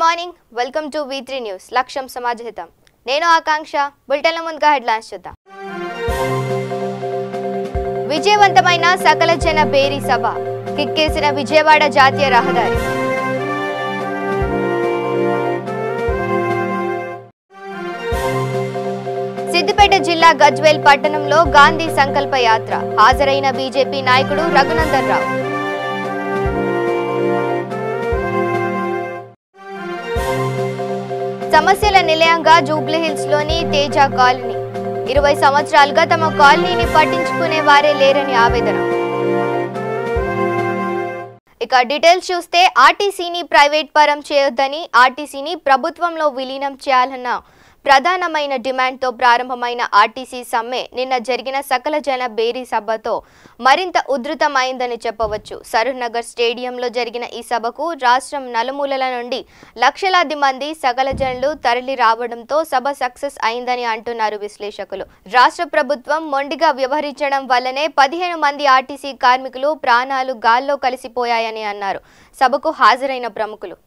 Morning welcome to V3 news లక్ష్యం సమాజహితం నేను ఆకాంక్ష బులెటిన్ల ముందుగా హెడ్లైన్స్ చూద్దాం విజయవంతమైన సకల జన బేరీ సభ కిక్కేసిన విజయవాడ జాతీయ రహదారి సిద్దిపేట జిల్లా గజ్వేల్ పట్టణంలో గాంధీ సంకల్ప యాత్ర హాజరైన బీజేపీ నాయకుడు రఘునందన్ రావు సమస్యల నిలయంగా జూబ్లీహిల్స్ లోని తేజ కాలనీ 20 సంవత్సరాలుగా తమ కాలనీని పట్టించుకునే వారే లేరని ఆవేదన. ఇక డీటెయిల్స్ చూస్తే ఆర్టీసీని ప్రైవేట్ పరం చేయొద్దని ఆర్టీసీని ప్రభుత్వంలో విలీనం చేయాలన్న ప్రధానమైన డిమాండ్తో ప్రారంభమైన ఆర్టీసీ సమ్మె నిన్న జరిగిన సకల జన బేరీ సభతో మరింత ఉధృతమైందని చెప్పవచ్చు. సరూర్ నగర్ స్టేడియంలో జరిగిన ఈ సభకు రాష్ట్రం నలుమూలల నుండి లక్షలాది మంది సకల జనులు తరలి రావడంతో సభ సక్సెస్ అయిందని అంటున్నారు విశ్లేషకులు. రాష్ట్ర ప్రభుత్వం మొండిగా వ్యవహరించడం వల్లనే 15 మంది ఆర్టీసీ కార్మికులు ప్రాణాలు గాల్లో కలిసిపోయాయని అన్నారు సభకు హాజరైన ప్రముఖులు.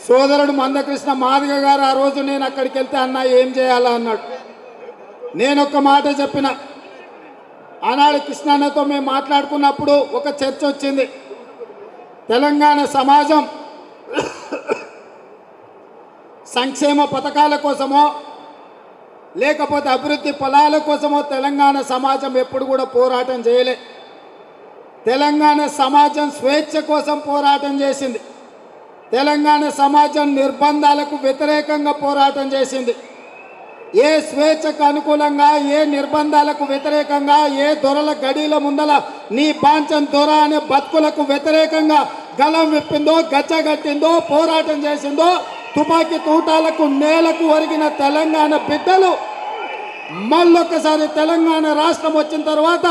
సోదరుడు మందకృష్ణ మాదిగ గారు ఆ రోజు నేను అక్కడికి వెళ్తే అన్న ఏం చేయాలా అన్నాడు. నేను ఒక మాట చెప్పిన. ఆనాడు కృష్ణన్నతో మేము మాట్లాడుకున్నప్పుడు ఒక చర్చ వచ్చింది. తెలంగాణ సమాజం సంక్షేమ పథకాల కోసమో లేకపోతే అభివృద్ధి ఫలాల కోసమో తెలంగాణ సమాజం ఎప్పుడు కూడా పోరాటం చేయలే. తెలంగాణ సమాజం స్వేచ్ఛ కోసం పోరాటం చేసింది. తెలంగాణ సమాజం నిర్బంధాలకు వ్యతిరేకంగా పోరాటం చేసింది. ఏ స్వేచ్ఛకు అనుకూలంగా, ఏ నిర్బంధాలకు వ్యతిరేకంగా, ఏ దొరల గడిల ముందల నీ బాంచం దొర అనే బతుకులకు వ్యతిరేకంగా గలం విప్పిందో, గచ్చగట్టిందో, పోరాటం చేసిందో, తుపాకీ తూటాలకు నేలకు ఒరిగిన తెలంగాణ బిడ్డలు మళ్ళొక్కసారి తెలంగాణ రాష్ట్రం వచ్చిన తర్వాత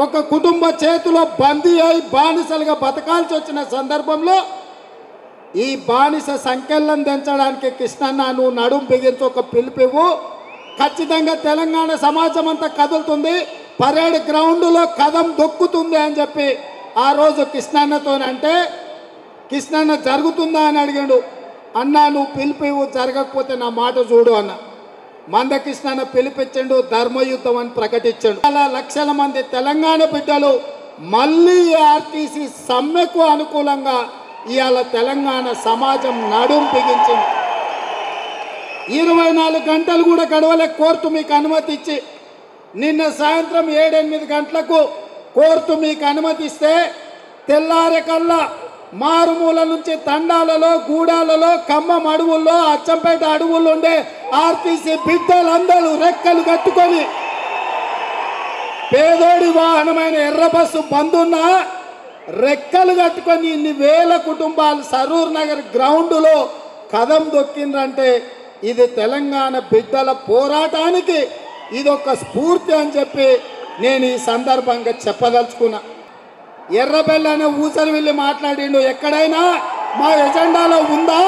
ఒక కుటుంబ చేతిలో బందీ అయి బానిసలుగా బతకాల్సి వచ్చిన సందర్భంలో ఈ బానిస సంఖ్యలను దించడానికి కృష్ణన్న నువ్వు నడుం బిగించి ఒక పిలుపువు. ఖచ్చితంగా తెలంగాణ సమాజం అంతా కదులుతుంది, పరేడ్ గ్రౌండ్లో కదం దొక్కుతుంది అని చెప్పి ఆ రోజు కృష్ణన్నతోనంటే కృష్ణన్న జరుగుతుందా అని అడిగాడు. అన్నా నువ్వు పిలిపివు, జరగకపోతే నా మాట చూడు అన్న. మందకృష్ణ అన్న పిలిపించండు, ధర్మయుద్ధం అని ప్రకటించాడు. అలా లక్షల మంది తెలంగాణ బిడ్డలు మళ్ళీ ఆర్టీసీ సమ్మెకు అనుకూలంగా ఇవాళ తెలంగాణ సమాజం నడుం బిగించింది. 24 గంటలు కూడా గడవలే కోర్టు మీకు అనుమతి ఇచ్చి. నిన్న సాయంత్రం 7-8 గంటలకు కోర్టు మీకు అనుమతిస్తే తెల్లారే కల్లా మారుమూల నుంచి తండాలలో, గూడాలలో, ఖమ్మం అడవుల్లో, అచ్చంపేట అడవుల్లో ఉండే ఆర్టీసీ బిడ్డలందరూ రెక్కలు కట్టుకొని పేదోడి వాహనమైన ఎర్ర బస్సు బందున్నా రెక్కలు కట్టుకొని ఇన్ని వేల కుటుంబాలు సరూర్ నగర్ గ్రౌండ్లో కదం దొక్కిండ్రంటే ఇది తెలంగాణ బిడ్డల పోరాటానికి ఇదొక స్ఫూర్తి అని చెప్పి నేను ఈ సందర్భంగా చెప్పదలుచుకున్నా. ఎర్రబెల్లి అనే ఊసరి వెళ్ళి మాట్లాడిండు, ఎక్కడైనా మా ఎజెండాలో ఉందా?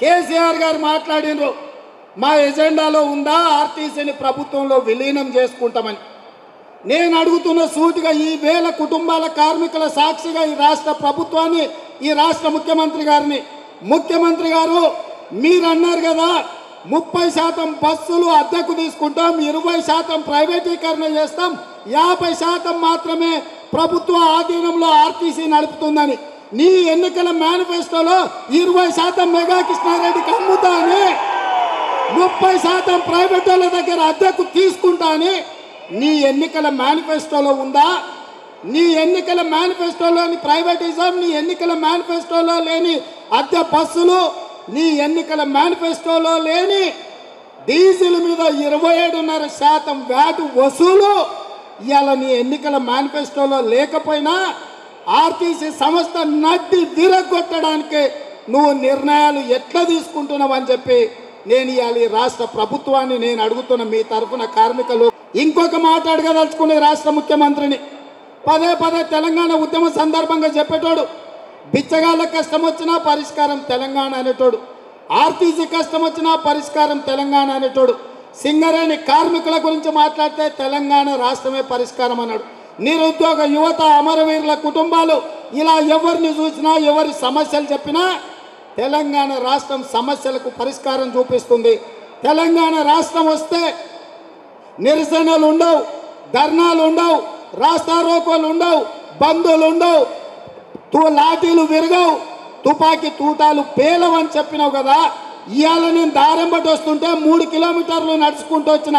కేసీఆర్ గారు మాట్లాడిండ్రు, మా ఎజెండాలో ఉందా ఆర్టీసీని ప్రభుత్వంలో విలీనం చేసుకుంటామని. నేను అడుగుతున్న సూటిగా ఈ వేల కుటుంబాల కార్మికుల సాక్షిగా ఈ రాష్ట్ర ప్రభుత్వాన్ని, ఈ రాష్ట్ర ముఖ్యమంత్రి గారిని, ముఖ్యమంత్రి గారు మీరు అన్నారు కదా 30% బస్సులు అద్దెకు తీసుకుంటాం, 20% ప్రైవేటీకరణ చేస్తాం, 50% మాత్రమే ప్రభుత్వ ఆధీనంలో ఆర్టీసీ నడుపుతుందని. నీ ఎన్నికల మేనిఫెస్టోలో 20% మెగా కృష్ణారెడ్డికి అమ్ముతా అని, 30% ప్రైవేట్ వాళ్ళ దగ్గర అద్దెకు తీసుకుంటా అని నీ ఎన్నికల మేనిఫెస్టోలో ఉందా? నీ ఎన్నికల మేనిఫెస్టోలోని ప్రైవేటిజం, నీ ఎన్నికల మేనిఫెస్టోలో లేని అద్దె బస్సులు, నీ ఎన్నికల మేనిఫెస్టోలో లేని డీజిల్ మీద 27.5% వ్యాట్ వసూలు ఇవాళ నీ ఎన్నికల మేనిఫెస్టోలో లేకపోయినా ఆర్టీసీ సంస్థ నడ్డి విరగొట్టడానికి నువ్వు నిర్ణయాలు ఎట్లా తీసుకుంటున్నావు అని చెప్పి నేను ఇవాళ ఈ రాష్ట్ర ప్రభుత్వాన్ని నేను అడుగుతున్న మీ తరఫున కార్మికులు. ఇంకొక మాట అడగదలుచుకునే రాష్ట్ర ముఖ్యమంత్రిని, పదే పదే తెలంగాణ ఉద్యమ సందర్భంగా చెప్పేటోడు, బిచ్చగాళ్ళ కష్టం వచ్చినా పరిష్కారం తెలంగాణ అనేటోడు, ఆర్టీసీ కష్టం వచ్చినా పరిష్కారం తెలంగాణ అనేటోడు, సింగరేణి కార్మికుల గురించి మాట్లాడితే తెలంగాణ రాష్ట్రమే పరిష్కారం అన్నాడు. నిరుద్యోగ యువత, అమరవీరుల కుటుంబాలు, ఇలా ఎవరిని చూసినా ఎవరి సమస్యలు చెప్పినా తెలంగాణ రాష్ట్రం సమస్యలకు పరిష్కారం చూపిస్తుంది. తెలంగాణ రాష్ట్రం వస్తే నిరసనలు ఉండవు, ధర్నాలు ఉండవు, రాస్తారోకోలు ఉండవు, బంధువులు ఉండవు, లాఠీలు విరగవు, తుపాకీ తూటాలు పేలవని చెప్పినావు కదా. ఇవాళ నేను దారెంబటి వస్తుంటే 3 కిలోమీటర్లు నడుచుకుంటూ వచ్చిన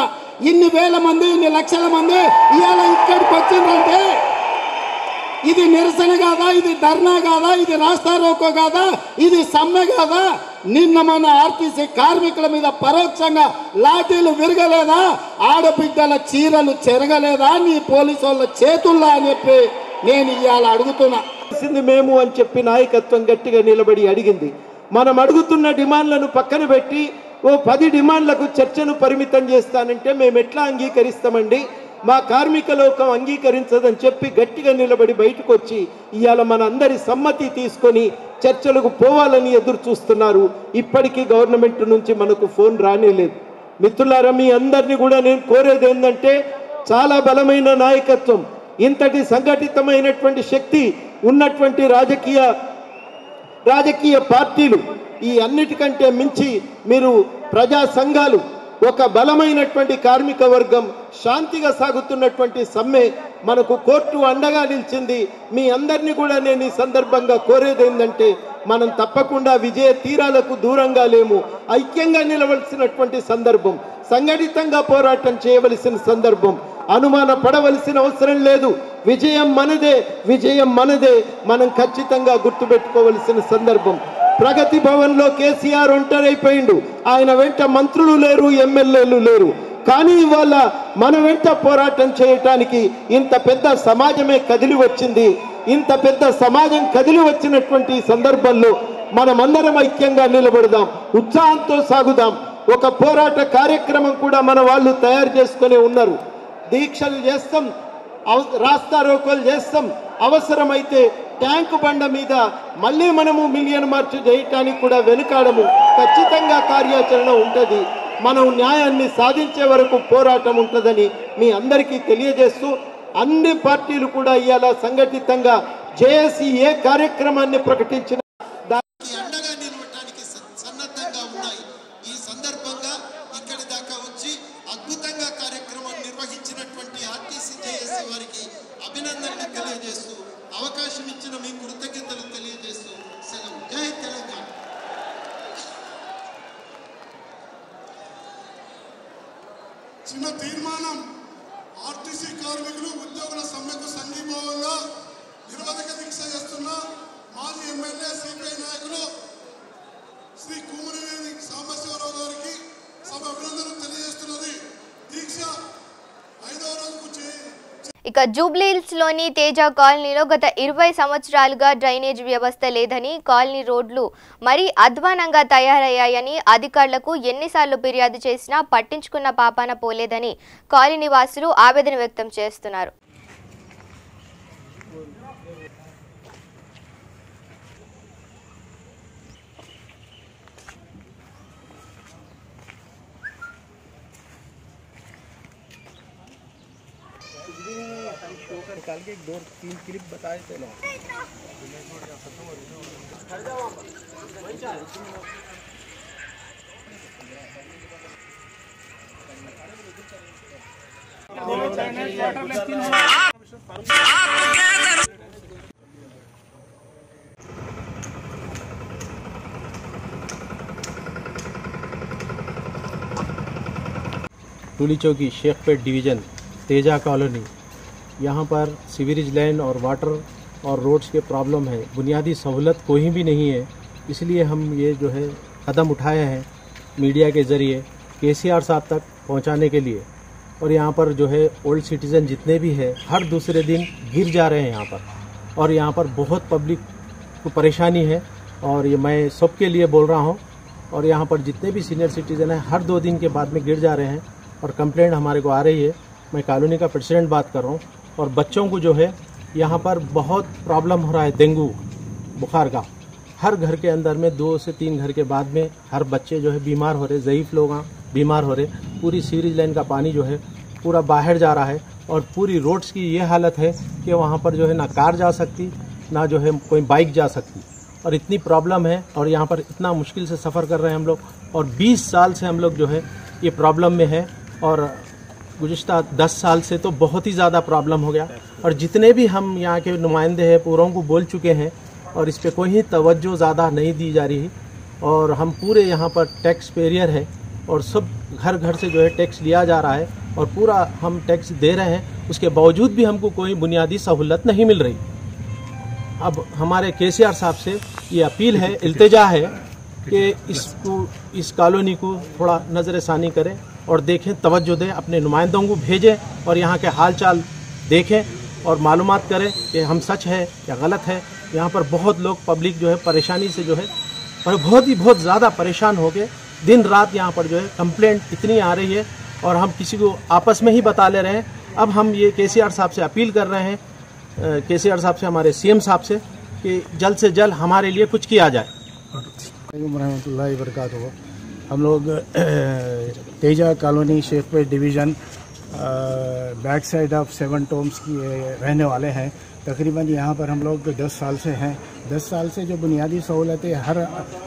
ఇన్ని వేల మంది, ఇన్ని లక్షల మంది ఇవాళ ఇక్కడికి వచ్చిందంటే ఇది నిరసన కాదా? ఇది ధర్నా కాదా? ఇది రాస్తారోకో కాదా? ఇది సమ్మె కాదా? నిన్న మన ఆర్టీసీ కార్మికుల మీద పరోక్షంగా లాఠీలు విరగలేదా? ఆడబిడ్డల చీరలు చెరగలేదా నీ పోలీసు వాళ్ళ చేతుల్లో అని చెప్పి నేను ఇవాళ అడుగుతున్నా. మేము అని చెప్పి నాయకత్వం గట్టిగా నిలబడి అడిగింది. మనం అడుగుతున్న డిమాండ్లను పక్కన పెట్టి ఓ 10 డిమాండ్లకు చర్చను పరిమితం చేస్తానంటే మేము ఎట్లా అంగీకరిస్తామండి? మా కార్మిక లోకం అంగీకరించదని చెప్పి గట్టిగా నిలబడి బయటకు వచ్చి ఇవాళ మన అందరి సమ్మతి తీసుకొని చర్చలకు పోవాలని ఎదురు చూస్తున్నారు. ఇప్పటికీ గవర్నమెంట్ నుంచి మనకు ఫోన్ రానేలేదు. మిత్రులారా, మీ అందరినీ కూడా నేను కోరేది ఏంటంటే చాలా బలమైన నాయకత్వం, ఇంతటి సంఘటితమైనటువంటి శక్తి ఉన్నటువంటి రాజకీయ పార్టీలు, ఈ అన్నిటికంటే మించి మీరు ప్రజా సంఘాలు, ఒక బలమైనటువంటి కార్మిక వర్గం, శాంతిగా సాగుతున్నటువంటి సమ్మె, మనకు కోర్టు అండగా నిలిచింది. మీ అందరినీ కూడా నేను ఈ సందర్భంగా కోరేది ఏంటంటే మనం తప్పకుండా విజయ తీరాలకు దూరంగా లేము, ఐక్యంగా నిలవలసినటువంటి సందర్భం, సంఘటితంగా పోరాటం చేయవలసిన సందర్భం, అనుమాన పడవలసిన అవసరం లేదు. విజయం మనదే, విజయం మనదే, మనం ఖచ్చితంగా గుర్తుపెట్టుకోవలసిన సందర్భం. ప్రగతి భవన్లో కేసీఆర్ ఒంటరైపోయిండు, ఆయన వెంట మంత్రులు లేరు, ఎమ్మెల్యేలు లేరు. కానీ ఇవాళ మన వెంట పోరాటం చేయటానికి ఇంత పెద్ద సమాజమే కదిలి వచ్చింది. ఇంత పెద్ద సమాజం కదిలి వచ్చినటువంటి సందర్భంలో మనమందరం ఐక్యంగా నిలబడదాం, ఉత్సాహంతో సాగుదాం. ఒక పోరాట కార్యక్రమం కూడా మన వాళ్ళు తయారు చేసుకునే ఉన్నారు. దీక్షలు చేస్తాం, రాస్తారోకోలు చేస్తాం, అవసరమైతే ట్యాంకు బండ మీద మళ్ళీ మనము మిలియన్ మార్చ్ చేయటానికి కూడా వెనుకాడము. ఖచ్చితంగా కార్యాచరణ ఉంటుంది. మనం న్యాయాన్ని సాధించే వరకు పోరాటం ఉంటుందని మీ అందరికీ తెలియజేస్తూ, అన్ని పార్టీలు కూడా ఇవాళ సంఘటితంగా జేఏసీ ఏ కార్యక్రమాన్ని ప్రకటించిన చిన్న తీర్మానం ఆర్టీసీ కార్మికులు ఉద్యోగుల సమ్మెకు సంఘీభావంగా నిరవధిక దీక్ష చేస్తున్న మాజీ ఎమ్మెల్యే సిపిఐ నాయకులు శ్రీ కుమరినేని సాంబశివరావు గారికి సభ అభినందనలు తెలియజేస్తున్నది. దీక్ష 5వ రోజుకు ఇక జూబ్లీహిల్స్లోని తేజ కాలనీలో గత 20 సంవత్సరాలుగా డ్రైనేజ్ వ్యవస్థ లేదని, కాలనీ రోడ్లు మరీ అధ్వానంగా తయారయ్యాయని, అధికారులకు ఎన్నిసార్లు ఫిర్యాదు చేసినా పట్టించుకున్న పాపాన పోలేదని కాలనీ వాసులు ఆవేదన వ్యక్తం చేస్తున్నారు. निकाल के 2-3 क्लिप बताए थे ना। टूली चौकी शेखपेट डिवीज़न तेजा कॉलोनी, यहाँ पर सीवरेज लाइन और वाटर और रोड्स के प्रॉब्लम है। बुनियादी सहूलत कोई भी नहीं है, इसलिए हम ये जो है कदम उठाए हैं मीडिया के ज़रिए केसीआर साहब तक पहुँचाने के लिए। और यहाँ पर जो है ओल्ड सिटीज़न जितने भी है हर दूसरे दिन गिर जा रहे हैं यहाँ पर, और यहाँ पर बहुत पब्लिक को परेशानी है। और ये मैं सबके लिए बोल रहा हूँ, और यहाँ पर जितने भी सीनियर सिटीज़न हैं हर 2 दिन के बाद में गिर जा रहे हैं और कंप्लेंट हमारे को आ रही है। मैं कॉलोनी का प्रेसिडेंट बात कर रहा हूँ। और बच्चों को जो है यहाँ पर बहुत प्रॉब्लम हो रहा है डेंगू बुखार का। हर घर के अंदर में 2 से 3 घर के बाद में हर बच्चे जो है बीमार हो रहे, ज़ईफ़ लोग बीमार हो रहे। पूरी सीवरेज लाइन का पानी जो है पूरा बाहर जा रहा है, और पूरी रोड्स की ये हालत है कि वहाँ पर जो है ना कार जा सकती, ना जो है कोई बाइक जा सकती, और इतनी प्रॉब्लम है। और यहाँ पर इतना मुश्किल से सफ़र कर रहे हैं हम लोग, और 20 साल से हम लोग जो है ये प्रॉब्लम में है, और गुज़िश्ता 10 साल से तो बहुत ही ज़्यादा प्रॉब्लम हो गया। और जितने भी हम यहाँ के नुमाइंदे हैं पूरों को बोल चुके हैं, और इस पर कोई तवज्जो ज़्यादा नहीं दी जा रही। और हम पूरे यहाँ पर टैक्स पेरियर है, और सब घर घर से जो है टैक्स लिया जा रहा है, और पूरा हम टैक्स दे रहे हैं, उसके बावजूद भी हमको कोई बुनियादी सहूलत नहीं मिल रही। अब हमारे केसीआर साहब से ये अपील है, इल्तिजा है कि इस कॉलोनी को थोड़ा नज़रसानी करें और देखें, तवज्जो दें, अपने नुमाइंदों को भेजें और यहाँ के हाल चाल देखें और मालूमात करें कि हम सच है या गलत है। यहाँ पर बहुत लोग पब्लिक जो है परेशानी से जो है बहुत ज़्यादा परेशान हो गए। दिन रात यहाँ पर जो है कंप्लेंट इतनी आ रही है, और हम किसी को आपस में ही बता ले रहे हैं। अब हम ये केसीआर साहब से अपील कर रहे हैं, केसीआर साहब से, हमारे सीएम साहब से, कि जल्द से जल्द हमारे लिए कुछ किया जाए। रहमतुल्लाहि वबरकातुहू। हम लोग Teja colony Shaikpet division back side of 7 Tombs की रहने वाले हैं। तकरीबन यहाँ पर हम लोग 10 साल से हैं। 10 साल से जो बुनियादी सहूलतें हर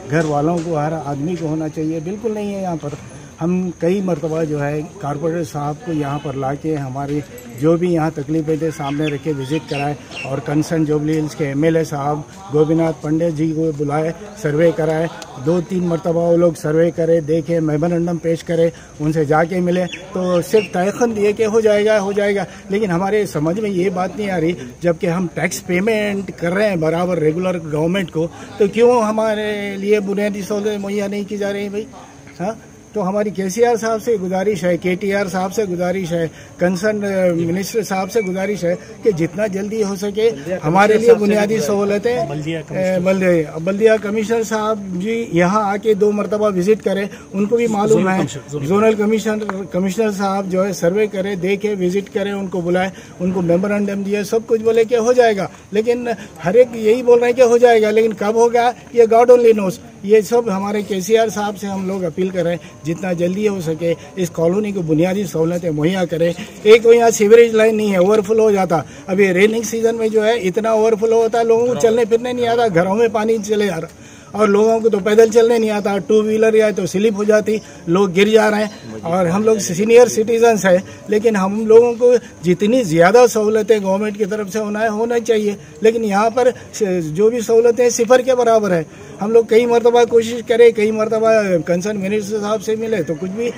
घर वालों को, हर आदमी को होना चाहिए, बिल्कुल नहीं है यहाँ पर। हम कई मरतबा जो है कारपोरेटर साहब को यहाँ पर लाके हमारी जो भी यहाँ तकलीफें थे सामने रखे विज़िट कराए, और कंसर्न जुबली हिल्स के एमएलए साहब गोपीनाथ पंडित जी को बुलाए, सर्वे कराए। 2-3 मरतबा वो लोग सर्वे करे, देखे, मेमोरेंडम पेश करे, उनसे जाके मिले तो सिर्फ तयखन दिए कि हो जाएगा। लेकिन हमारे समझ में ये बात नहीं आ रही, जबकि हम टैक्स पेमेंट कर रहे हैं बराबर रेगुलर गवर्नमेंट को, तो क्यों हमारे लिए बुनियादी सहूलतें मुहैया नहीं की जा रही भाई? हाँ, तो हमारी केसीआर साहब से गुजारिश है, केटीआर साहब से गुजारिश है, कंसर्न मिनिस्टर साहब से गुजारिश है कि जितना जल्दी हो सके हमारे लिए बुनियादी सहूलतें। बल्दिया कमिश्नर साहब जी यहाँ आके 2 मरतबा विजिट करें, उनको भी मालूम है। जोनल कमिश्नर साहब जो है सर्वे करे, देखे, विजिट करें, उनको बुलाए, उनको मेमोरेंडम दिए, सब कुछ बोले कि हो जाएगा। लेकिन हर एक यही बोल रहे हैं कि हो जाएगा, लेकिन कब होगा ये गॉड ओनली नोस। ये सब हमारे केसीआर साहब से हम लोग अपील कर रहे हैं, जितना जल्दी हो सके इस कॉलोनी को बुनियादी सहूलतें मुहैया करें। एक तो यहाँ सीवरेज लाइन नहीं है, ओवरफ्लो हो जाता। अभी रेनिंग सीजन में जो है इतना ओवरफ्लो होता है, लोगों को चलने फिरने नहीं आता, घरों में पानी चले जा रहा, और लोगों को तो पैदल चलने नहीं आता। 2 व्हीलर या तो स्लिप हो जाती, लोग गिर जा रहे हैं। और हम लोग सीनियर सिटीजन्स हैं, लेकिन हम लोगों को जितनी ज़्यादा सहूलतें गवर्नमेंट की तरफ से होना चाहिए, लेकिन यहाँ पर जो भी सहूलतें सिफर के बराबर है। हम लोग कई मरतबा कोशिश करें, कई मरतबा कंसर्न मिनिस्टर साहब से मिले तो कुछ भी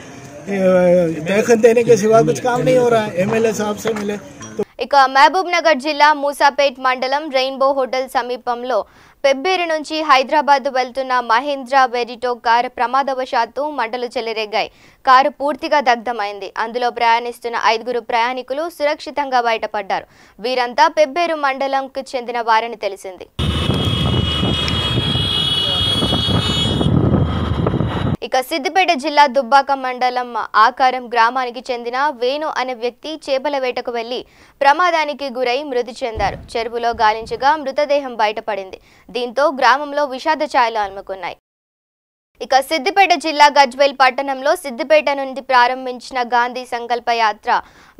दखल देने के सिवा कुछ काम नहीं हो रहा है। एमएलए साहब से मिले तो ఇక మహబూబ్ నగర్ జిల్లా మూసాపేట్ మండలం రెయిన్బో హోటల్ సమీపంలో పెబ్బేరు నుంచి హైదరాబాద్ వెళ్తున్న మహేంద్ర వెరిటో కారు ప్రమాదవశాత్తు మంటలు చెలరేగాయి. కారు పూర్తిగా దగ్ధమైంది. అందులో ప్రయాణిస్తున్న 5 ప్రయాణికులు సురక్షితంగా బయటపడ్డారు. వీరంతా పెబ్బేరు మండలంకు చెందిన వారని తెలిసింది. ఇక సిద్దిపేట జిల్లా దుబ్బాక మండలం ఆకారం గ్రామానికి చెందిన వేణు అనే వ్యక్తి చేపల వేటకు వెళ్లి ప్రమాదానికి గురై మృతి చెందారు. చెరువులో గాలించగా మృతదేహం బయటపడింది. దీంతో గ్రామంలో విషాద ఛాయలు అలుముకున్నాయి. ఇక సిద్దిపేట జిల్లా గజ్వేల్ పట్టణంలో సిద్దిపేట నుండి ప్రారంభించిన గాంధీ సంకల్ప యాత్ర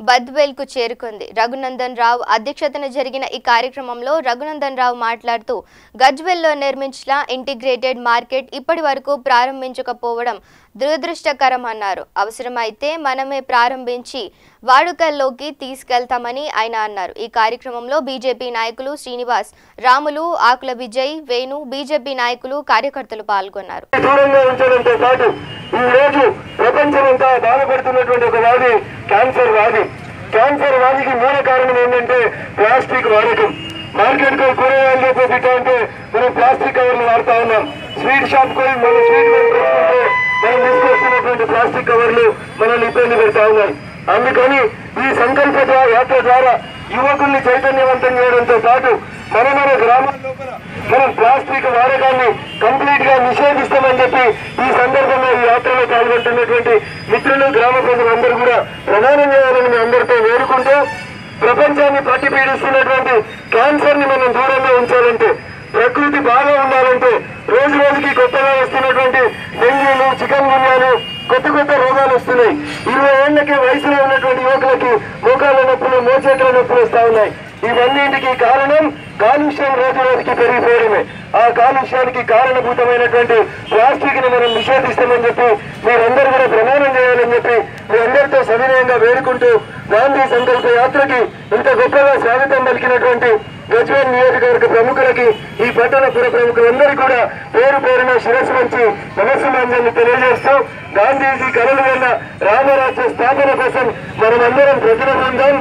బద్వేల్కు చేరుకుంది. రఘునందన్ రావు అధ్యక్షతన జరిగిన ఈ కార్యక్రమంలో రఘునందన్ రావు మాట్లాడుతూ గజ్వేల్లో నిర్మించిన ఇంటిగ్రేటెడ్ మార్కెట్ ఇప్పటి వరకు ప్రారంభించకపోవడం దురదృష్టకరం అన్నారు. అవసరమైతే మనమే ప్రారంభించి వాడుకల్లోకి తీసుకెళ్తామని ఆయన అన్నారు. ఈ కార్యక్రమంలో బీజేపీ నాయకులు శ్రీనివాస్, రాములు, ఆకుల విజయ్, వేణు, బీజేపీ నాయకులు, కార్యకర్తలు పాల్గొన్నారు. ప్రపంచమంతా బాధపడుతున్నటువంటి ఒక వ్యాధి క్యాన్సర్ వ్యాధి. క్యాన్సర్ వ్యాధికి మూల కారణం ఏంటంటే ప్లాస్టిక్ వాడకం. మార్కెట్ కు కూరగాయలు అంటే మనం ప్లాస్టిక్ కవర్లు వాడుతా ఉన్నాం. స్వీట్ షాప్ కు మనం స్వీట్ మనం తీసుకొస్తున్నటువంటి ప్లాస్టిక్ కవర్లు మనల్ని ఇబ్బంది పెడతా ఉన్నాయి. అందుకని ఈ సంకల్ప యాత్ర ద్వారా యువకుల్ని చైతన్యవంతం చేయడంతో పాటు మన గ్రామాల్లో మనం ప్లాస్టిక్ వాడకాన్ని కంప్లీట్ గా నిషేధిస్తామని చెప్పి ఈ సందర్భంగా ఈ యాత్రలో పాల్గొంటున్నటువంటి మిత్రులు, గ్రామ ప్రజలందరూ కూడా ప్రధానం చేయాలని మీ అందరితో వేడుకుంటూ ప్రపంచాన్ని పట్టి పీడిస్తున్నటువంటి క్యాన్సర్ ని మనం దూరంగా ఉంచాలంటే, ప్రకృతి బాగా ఉండాలంటే రోజు రోజుకి కొత్తగా వస్తున్నటువంటి డెంగ్యూలు, చికెన్ గున్యాలు, కొత్త రోగాలు వస్తున్నాయి. 20 ఏళ్లకే వయసులో ఉన్నటువంటి యువకులకి మోకాళ్ళ నొప్పులు, మోచేతుల నొప్పులు వస్తా ఉన్నాయి. ఇవన్నింటికి కారణం కాలుష్యం రోజు రోజుకి పెరిగిపోవడమే. ఆ కాలుష్యానికి కారణభూతమైనటువంటి ప్లాస్టిక్ ని మనం నిషేధిస్తామని చెప్పి మీరందరూ కూడా ప్రమాణం చేయాలని చెప్పి మీ అందరితో సవినయంగా వేడుకుంటూ గాంధీ సంకల్ప యాత్రకి ఇంత గొప్పగా స్వాగతం పలికినటువంటి గజ్వేల్ నియోజకవర్గ ప్రముఖులకి, ఈ పట్టణ పుర ప్రముఖులందరికీ కూడా పేరు పేరున శిరస్సు నుంచి నమస్సుమాంజలి తెలియజేస్తూ గాంధీజీ కలలు వల్ల రామరాజ్య స్థాపన కోసం మనమందరం ప్రతిబద్ధం.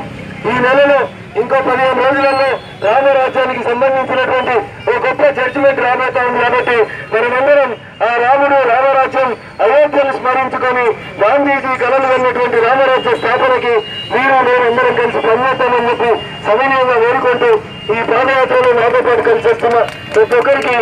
ఈ నెలలో ఇంకో 15 రోజులలో రామరాజ్యానికి సంబంధించినటువంటి ఒక గొప్ప జడ్జిమెంట్ రాబోతా ఉంది. కాబట్టి మనమందరం ఆ రాముడు, రామరాజ్యం, అయోధ్యను స్మరించుకొని గాంధీజీ కలలు వెళ్ళినటువంటి రామరాజ్య స్థాపనకి మీరు నేనందరం కలిసి పనిచేస్తామని చెప్పి సవినయంగా వేడుకుంటూ ఈ పాదయాత్రలో నాతో పాటు కలిసి వస్తున్న ప్రతి ఒక్కరికి.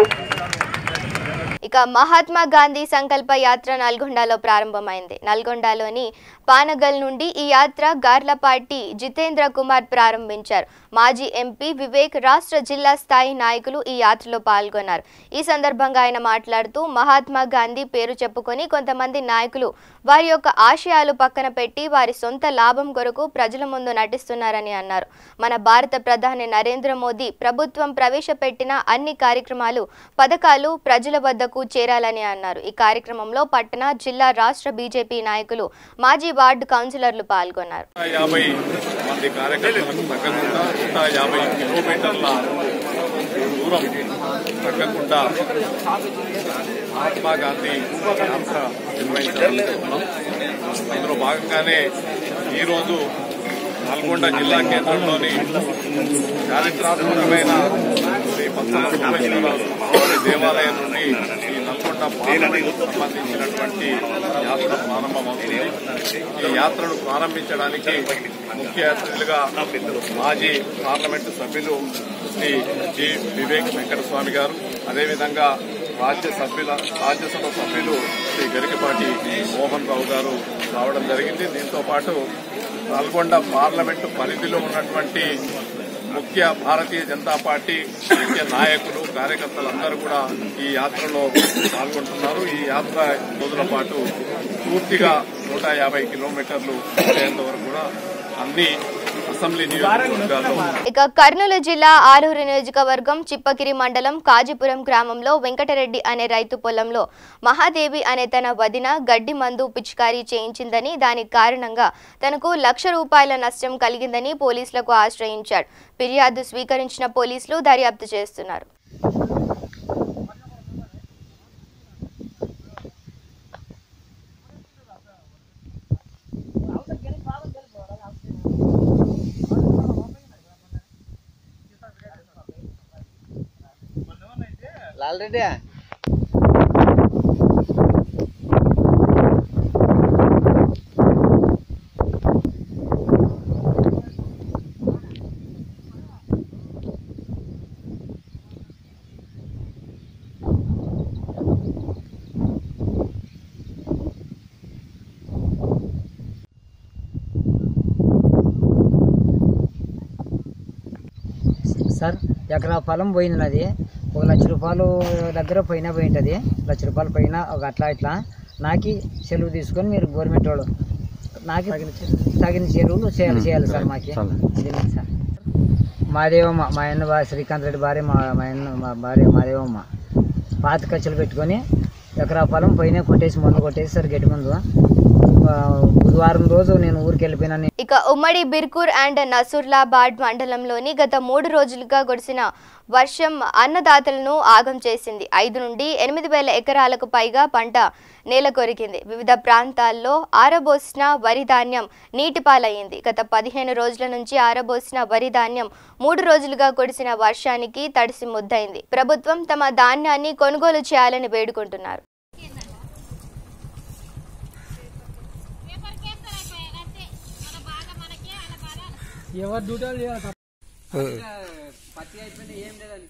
ఇక మహాత్మా గాంధీ సంకల్ప యాత్ర నల్గొండలో ప్రారంభమైంది. నల్గొండలోని పానగల్ నుండి ఈ యాత్ర గార్లపాటి జితేంద్ర కుమార్ ప్రారంభించారు. మాజీ ఎంపీ వివేక్, రాష్ట్ర జిల్లా స్థాయి నాయకులు ఈ యాత్రలో పాల్గొన్నారు. ఈ సందర్భంగా ఆయన మాట్లాడుతూ మహాత్మా గాంధీ పేరు చెప్పుకొని కొంతమంది నాయకులు వారి యొక్క ఆశయాలు పక్కన పెట్టి వారి సొంత లాభం కొరకు ప్రజల ముందు నటిస్తున్నారని అన్నారు. మన భారత ప్రధాని నరేంద్ర మోదీ ప్రభుత్వం ప్రవేశపెట్టిన అన్ని కార్యక్రమాలు, పథకాలు ప్రజల వద్దకు చేరాలని అన్నారు. ఈ కార్యక్రమంలో పట్టణ, జిల్లా, రాష్ట్ర బీజేపీ నాయకులు, మాజీ వార్డు కౌన్సిలర్లు పాల్గొన్నారు. 50 మంది కార్యకర్తలకు తగ్గకుండా 150 కిలోమీటర్ల దూరం తగ్గకుండా మహాత్మా గాంధీ యాత్ర నిర్వహించాలనుకుంటున్నాం. అందులో భాగంగానే ఈరోజు నల్గొండ జిల్లా కేంద్రంలోని చారిత్రాత్మకమైన శ్రీ పచ్చల సోమేశ్వర దేవాలయం నుండి ఈ నల్గొండ పార్లమెంట్ సంబంధించినటువంటి యాత్ర ప్రారంభమవుతుంది. ఈ యాత్రను ప్రారంభించడానికి ముఖ్య అతిథులుగా మాజీ పార్లమెంటు సభ్యులు శ్రీ జి వివేక్ వెంకటస్వామి గారు, అదేవిధంగా రాజ్యసభ సభ్యులు శ్రీ గరికపాటి మోహన్ రావు గారు రావడం జరిగింది. దీంతో పాటు నల్గొండ పార్లమెంటు పరిధిలో ఉన్నటువంటి ముఖ్య భారతీయ జనతా పార్టీ ముఖ్య నాయకులు, కార్యకర్తలందరూ కూడా ఈ యాత్రలో పాల్గొంటున్నారు. ఈ యాత్ర రోజుల పాటు పూర్తిగా 150 కిలోమీటర్లు అయ్యేంత వరకు కూడా అన్ని అసెంబ్లీ నియోజకవర్గాల్లో. ఇక కర్నూలు జిల్లా ఆలూరు నియోజకవర్గం చిప్పగిరి మండలం కాజీపురం గ్రామంలో వెంకటరెడ్డి అనే రైతు పొలంలో మహాదేవి అనే తన వదిన గడ్డి మందు పిచికారీ చేయించిందని, దానికి కారణంగా తనకు ₹1,00,000 నష్టం కలిగిందని పోలీసులకు ఆశ్రయించాడు. ఫిర్యాదు స్వీకరించిన పోలీసులు దర్యాప్తు చేస్తున్నారు. ఆల్రెడీ సార్ ఎకరా పొలం పోయింది, 1 లక్ష రూపాయలు దగ్గర పోయింటుంది. 1 లక్ష రూపాయలు పైన ఒక అట్లా ఇట్లా నాకు సెలవు తీసుకొని మీరు గవర్నమెంట్ వాళ్ళు నాకు తగిన చెరువులు చేయాలి సార్. మాకు సార్ మాదేవమ్మ, మా అన్న శ్రీకాంత్ రెడ్డి భార్య, మా భార్య మాదేవమ్మ పాత ఖర్చులు పెట్టుకొని ఎకరా పొలం పైన మందు కొట్టేసి సార్ గట్టి ముందు బుధవారం రోజు నేను ఊరికి వెళ్ళిపోయినా. ఇక ఉమ్మడి బిర్కూర్ అండ్ నసూర్లాబాద్ మండలంలోని గత 3 రోజులుగా కురిసిన వర్షం అన్నదాతలను ఆగం చేసింది. 5 నుండి 8,000 ఎకరాలకు పైగా పంట నేల కొరికింది. వివిధ ప్రాంతాల్లో ఆరబోసిన వరి ధాన్యం నీటిపాలయ్యింది. గత 15 రోజుల నుంచి ఆరబోసిన వరి ధాన్యం 3 రోజులుగా కురిసిన వర్షానికి తడిసి ముద్దయింది. ప్రభుత్వం తమ ధాన్యాన్ని కొనుగోలు చేయాలని వేడుకుంటున్నారు. ఎవరు డ్యూటీలు చేయాలి పత్తి అయిపోయింది ఏం లేదని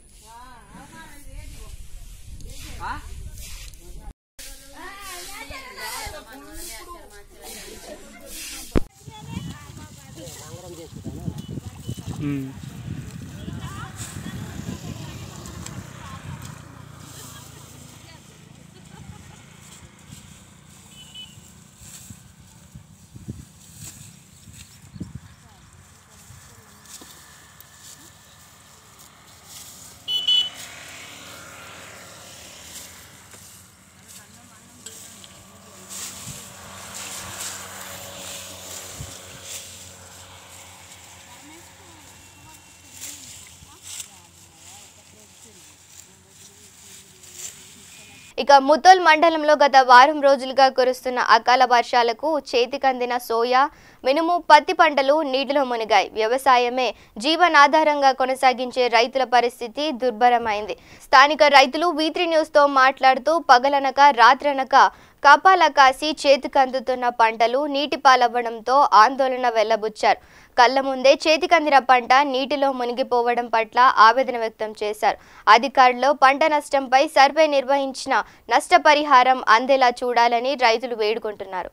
ఇక ముతోల్ మండలంలో గత వారం రోజులుగా కురుస్తున్న అకాల వర్షాలకు చేతికందిన సోయా, మినుము, పత్తి పంటలు నీటిలో మునిగాయి. వ్యవసాయమే జీవనాధారంగా కొనసాగించే రైతుల పరిస్థితి దుర్భరమైంది. స్థానిక రైతులు V3 న్యూస్తో మాట్లాడుతూ పగలనక రాత్రనక కాపాల కాసి చేతికందుతున్న పంటలు నీటిపాలవ్వడంతో ఆందోళన వెళ్లబుచ్చారు. కళ్ల ముందే చేతికందిన పంట నీటిలో మునిగిపోవడం పట్ల ఆవేదన వ్యక్తం చేశారు. అధికారులు పంట నష్టంపై సర్వే నిర్వహించిన నష్టపరిహారం అందేలా చూడాలని రైతులు వేడుకుంటున్నారు.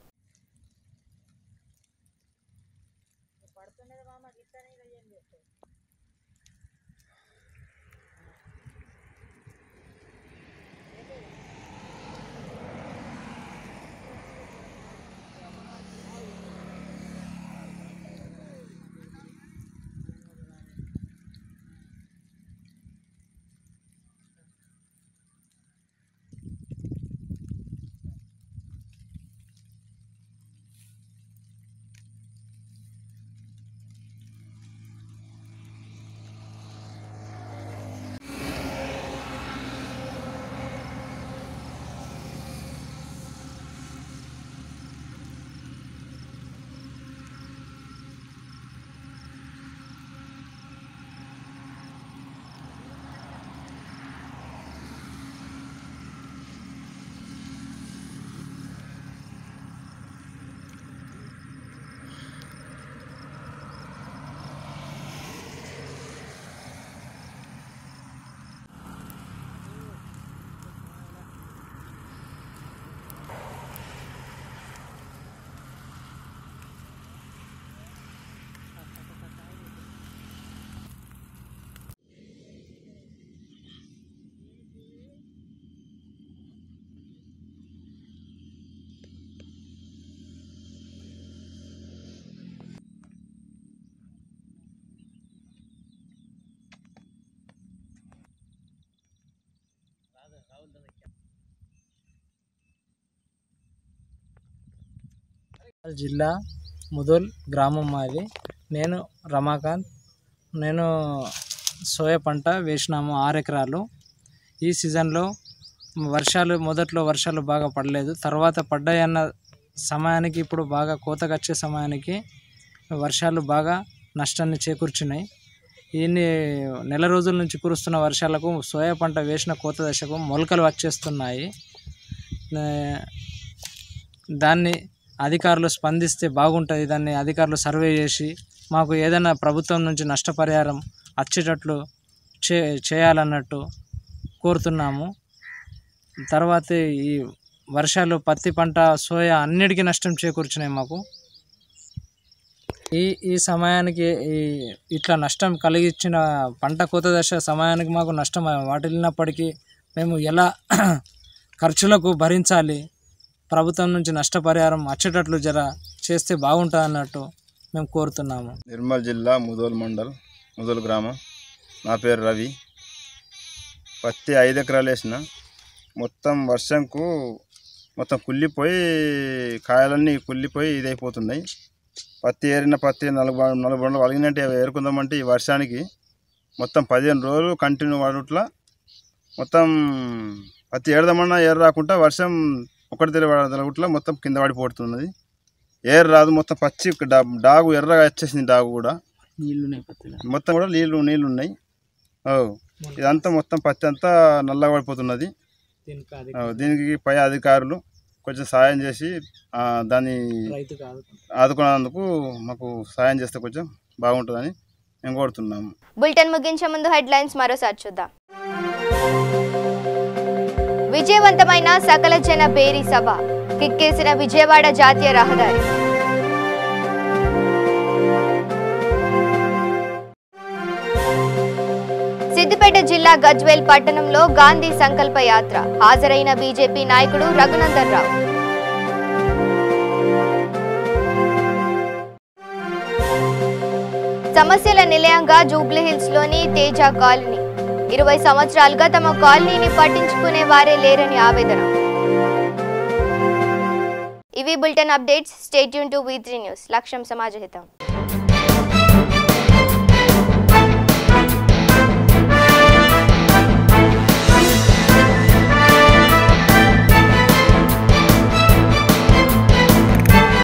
జిల్లా ముదోల్ గ్రామం మాది. నేను రమాకాంత్. నేను సోయా పంట వేసినాము 6 ఎకరాలు. ఈ సీజన్లో మొదట్లో వర్షాలు బాగా పడలేదు. తర్వాత పడ్డాయన్న సమయానికి ఇప్పుడు బాగా కోతకొచ్చే సమయానికి వర్షాలు బాగా నష్టాన్ని చేకూర్చున్నాయి. ఇన్ని నెల రోజుల నుంచి కురుస్తున్న వర్షాలకు సోయా పంట వేసిన కోత దశకు మొలకలు వచ్చేస్తున్నాయి. దాన్ని అధికారులు స్పందిస్తే బాగుంటుంది. దాన్ని అధికారులు సర్వే చేసి మాకు ఏదైనా ప్రభుత్వం నుంచి నష్టపరిహారం వచ్చేటట్లు చేయాలన్నట్టు కోరుతున్నాము. తర్వాత ఈ వర్షాలు పత్తి పంట, సోయా అన్నిటికీ నష్టం చేకూర్చినాయి మాకు. ఈ సమయానికి ఇట్లా నష్టం కలిగించిన పంట కోత దశ సమయానికి మాకు నష్టం వాటిల్లినప్పటికీ మేము ఎలా ఖర్చులకు భరించాలి, ప్రభుత్వం నుంచి నష్టపరిహారం వచ్చేటట్లు చేస్తే బాగుంటుంది అన్నట్టు మేము కోరుతున్నాము. నిర్మల్ జిల్లా ముదోల్ మండల్, ముదోల్ గ్రామం. నా పేరు రవి. పత్తి 5 ఎకరాలు వేసిన. మొత్తం వర్షంకు మొత్తం కుళ్ళిపోయి కాయలన్నీ కుళ్ళిపోయి ఇదైపోతున్నాయి. పత్తి ఏరిన పత్తి 4 బండ్లు వలిగినట్టు ఏరుకుందామంటే ఈ వర్షానికి మొత్తం 15 రోజులు కంటిన్యూ వాడుట్లా మొత్తం పత్తి ఏరదామన్నా ఏరు రాకుండా వర్షం ఒకటి తెలవట్లా మొత్తం కింద పడిపోతున్నది. ఏరు రాదు, మొత్తం పచ్చి డాగు ఎర్రగా వచ్చేసింది. డాగు కూడా మొత్తం కూడా నీళ్ళు ఉన్నాయి. ఇదంతా మొత్తం పత్తి అంతా నల్లగా పడిపోతున్నది. దీనికి పై అధికారులు కొంచెం సాయం చేసి దాన్ని ఆదుకున్నందుకు మాకు సాయం చేస్తే కొంచెం బాగుంటుందని మేము కోరుతున్నాము. బులెటిన్ ముగించే ముందు హెడ్లైన్స్ మరోసారి చూద్దాం. విజయవంతమైన సకల జన బేరీ సభ, కిక్కేసిన విజయవాడ జాతీయ రహదారి. సిద్దిపేట జిల్లా గజ్వేల్ పట్టణంలో గాంధీ సంకల్ప యాత్ర, హాజరైన బీజేపీ నాయకుడు రఘునందన్ రావు. సమస్యల నిలయంగా జూబ్లీహిల్స్ లోని తేజ కాలనీ. 20 సంవత్సరాలుగా తమ కాలనీని పట్టించుకునే వారే లేరని ఆవేదన. ఇవి bulletin updates. Stay tune to V3 news. లక్ష్యం సమాజహితం.